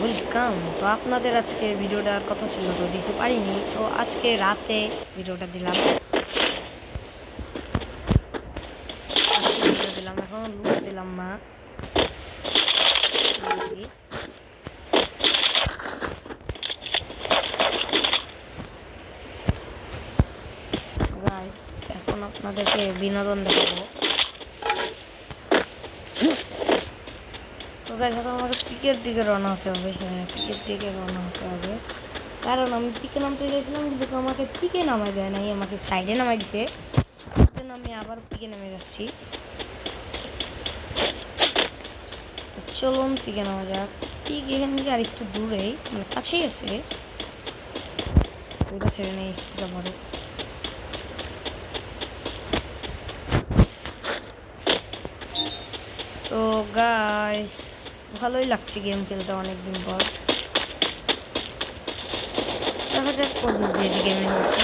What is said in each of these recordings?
Welcome. তো আপনাদের আজকে ভিডিওটার কথা ছিল তো দিতে পারিনি, তো আজকে রাতে ভিডিওটা দিলাম। এখন লুট দিলাম না। গাইস, এখন আপনাদেরকে বিনোদন দেখাবো। তো গাইস, এখন আমাকে পিকের দিকে রওনা হতে হবে। হ্যাঁ, পিকের দিকে রওনা হতে হবে, কারণ আমি পিকে নামতে চাইছিলাম কিন্তু আমাকে পিকে নামাই দেয় নাই, আমাকে সাইডে নামাই দিছে। আমি আবার পিকে নেমে যাচ্ছি। তো চলুন পিকে নেওয়া যাক। পিক এখান থেকে আরেকটু দূরেই, মানে কাছেই আছে। ওটা ছেড়ে নেই, স্পিডটা পরে। তো গাইস, ভালোই লাগছে গেম খেলতে অনেকদিন পর। দেখা যাক কবে যে গেমে হয়েছে।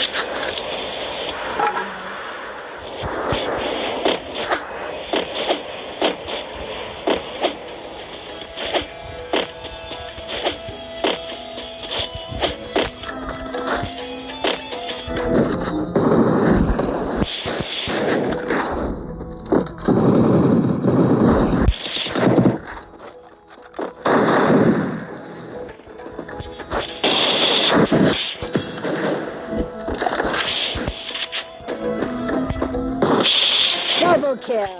Double kill.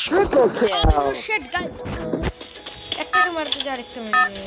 Triple kill. Oh shit, guys. একটাকে মারতে যা আরেকটা মেরে।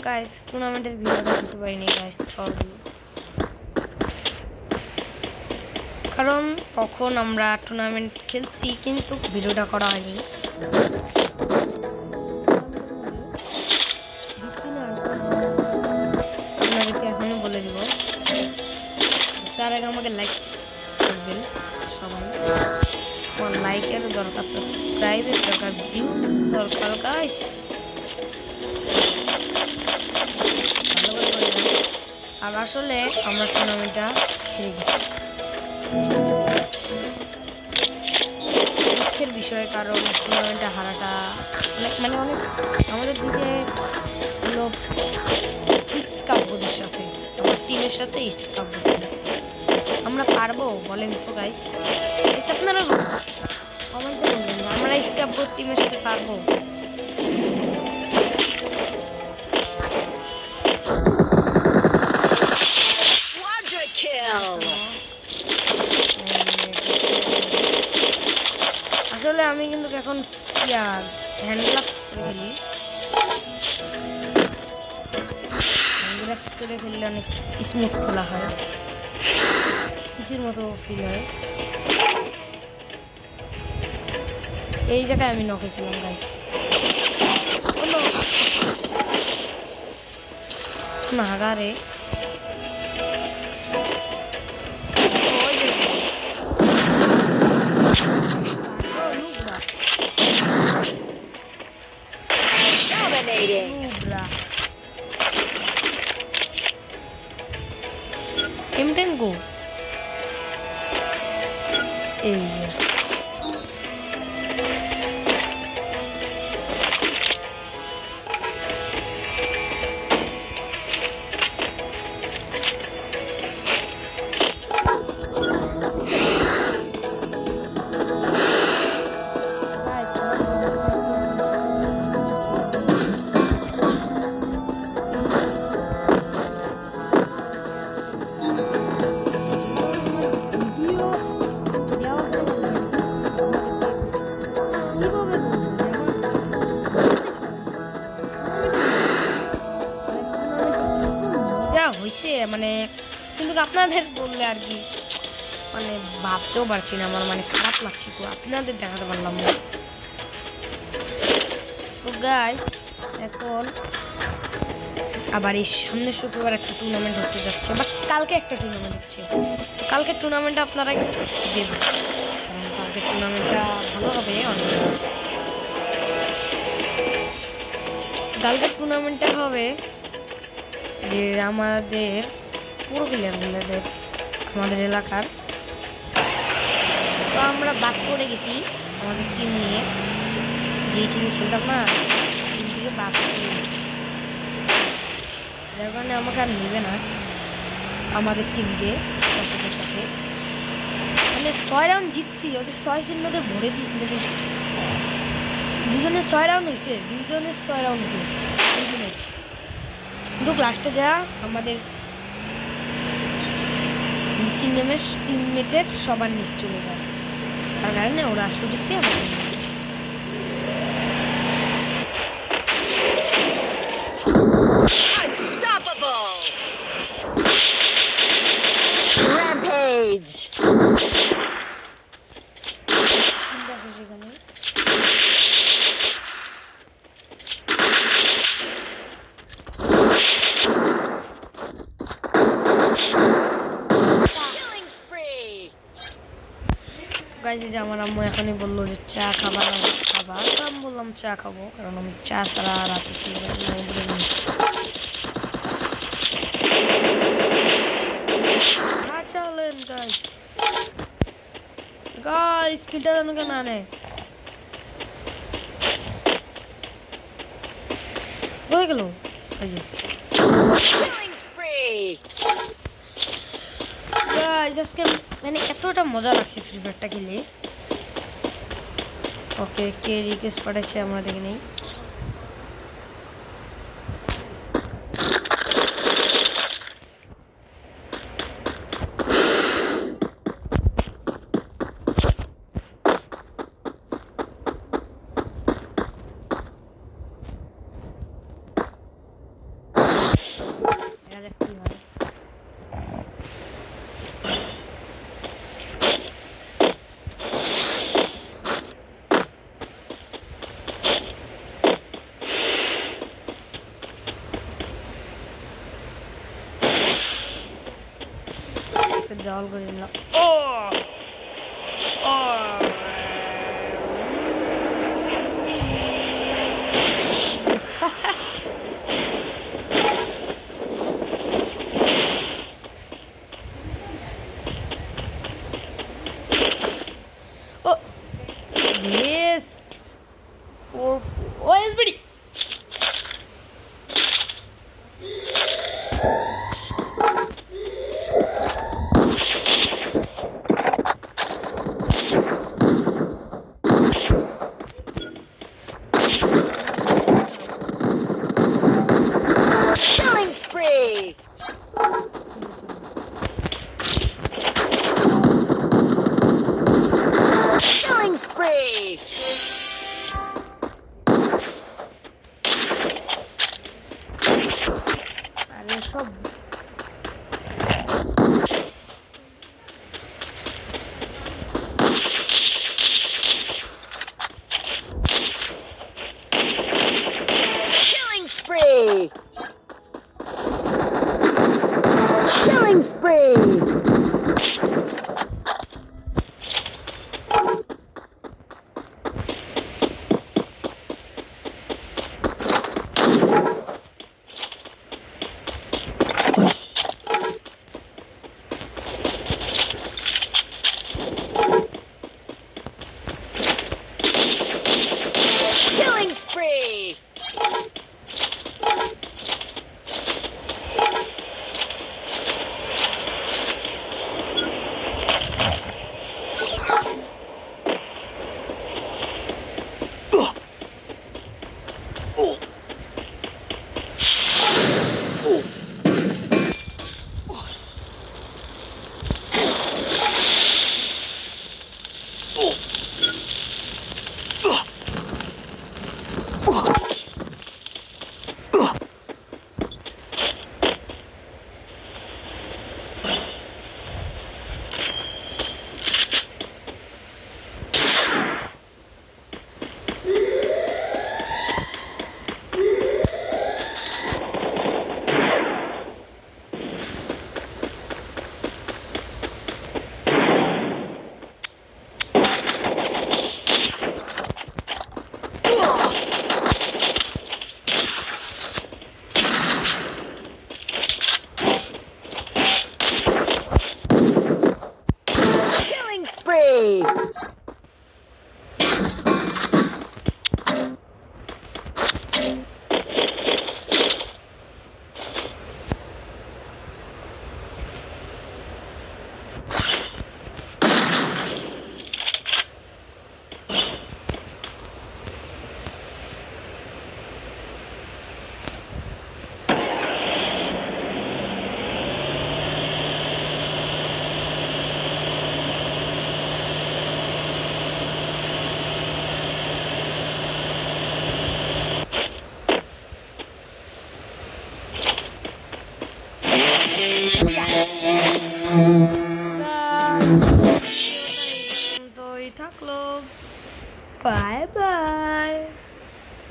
গাইস, টুর্নামেন্টের ভিডিওটা দিতে পারিনি গাইস, সরি। কারণ তখন আমরা টুর্নামেন্ট খেলছি কিন্তু ভিডিওটা করা হয়নি। আপনাদেরকে এখনই বলে দিব, তার আগে আমাকে লাইক করবেন সবাই। আমার লাইকের দরকার, সাবস্ক্রাইবের দরকার, ভিউ দরকার গাইস। আর আসলে আমরা টুর্নামেন্টটা হেরে গেছি, দুঃখের বিষয়। কারণ টুর্নামেন্টটা হারাটা মানে অনেক আমাদের দিকে হলো ইস্কাব্বদের সাথে, আমার টিমের সাথে ইস্কাব্বদ। আমরা পারবো বলেন তো গাইস? আপনারা কমেন্টে বলবেন আমরা ইস্কাব্বদ টিমের সাথে পারবো? আসলে আমি কিন্তু এখন হ্যান্ড গ্লাভস পরে খেলি। হ্যান্ড গ্লাভস করে খেললে অনেক স্মুথ খেলা হয়, পিসির মতো ফিল হয়। এই জায়গায় আমি নকেছিলাম গাইস। নাগারে Dominating. M10 go. এই হয়েছে মানে, কিন্তু আপনাদের বললে আর কি মানে ভাবতেও পারছি না, আমার মানে খারাপ লাগছে, তো আপনাদের দেখাতে পারলাম না। তো গাইস এখন আবার এই সামনের শুক্রবার একটা টুর্নামেন্ট হতে যাচ্ছে, বাট কালকে একটা টুর্নামেন্ট হচ্ছে, তো কালকে টুর্নামেন্টটা আপনারা দেবেন, কারণ কালকে টুর্নামেন্টটা ভালো হবে অনেক। কালকের টুর্নামেন্টটা হবে যে আমাদের পুরো প্লেয়ারগুলোদের, আমাদের এলাকার, তো আমরা বাদ পড়ে গেছি আমাদের টিম নিয়ে, যে টিমে খেলতাম না টিম থেকে বাদ পড়ে গেছি, যার কারণে আমাকে আর নেবে না আমাদের টিমকে স্কটের সাথে। মানে 6 রাউন্ড জিতছি, ওদের 6-0 ভরে দিয়েছি, দুজনের 6 রাউন্ড হয়েছে, দুজনের 6 রাউন্ড হয়েছে কিন্তু লাস্টে যা আমাদের টিমমেটের সবার নিচ চলে যায়, তার কারণে ওরা সুযোগ পেয়ে আমাদের Unstoppable! Rampage! চিন্তা আছে সেখানে। Killing spree! গাইজ যে আমার আম্মু এখনই বললো যে চা খাবার খাবার, তো আমি বললাম চা খাবো, কারণ আমি চা ছাড়া রাতে ছিল না। চলেন গাইজ, গাইজ কিলটা জানো কেন আনে কোথায় গেল এই যে Killing spree! গাইজ আজকে মানে এতটা মজা লাগছে ফ্রি ফায়ারটা খেলে। ওকে কে রিকোয়েস্ট পাঠাচ্ছে আমরা দেখে নেই। দেখা যাক কি হয়। দেওয়াল করে দিলাম। ও ও ও বেস্ট ও SBD Killing spree! Killing spree! আরে সব Killing spree! Killing spree! Killing spree! তো এই থাকলো বাই বাই